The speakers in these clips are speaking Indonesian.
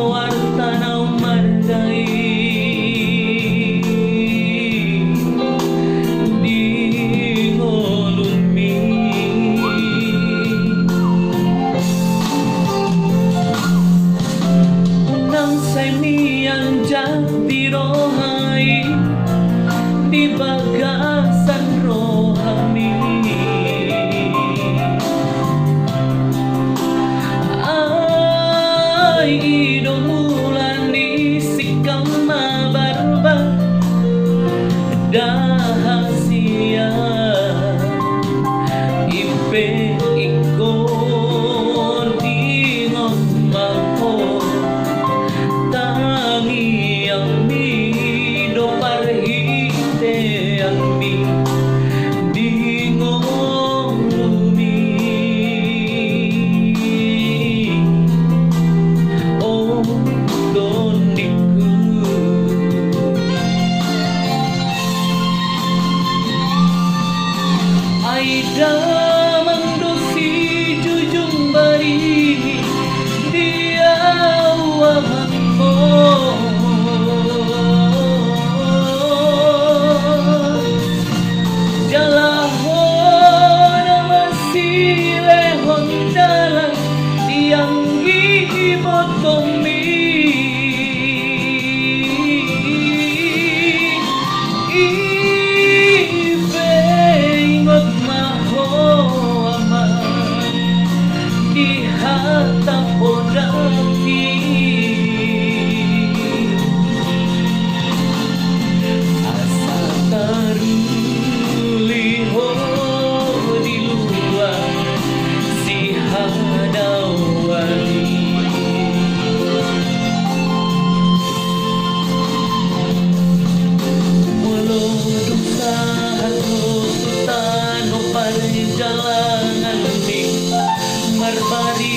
warta na marday di golumi nang say miyan jati rohai di bagasan rohami ay idumulan di sikam mabarba dahasia ipe ikon ingon mako tangi ang mido parhite ang mi dingong lumi oh doniku ay damang dosi jujung bari diawahan mo jalahon masilehon dalang tiang ibot komi ibe ingot maho aman di hatap podati asa taruliho di luar si hadawali walau dosa hatutan o perjalanan di marbari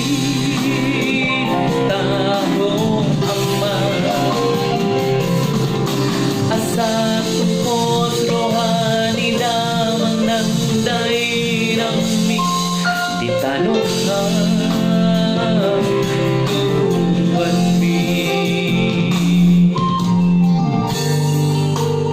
tahong amal asa tupos rohani damang ng dairang mi di tanuhan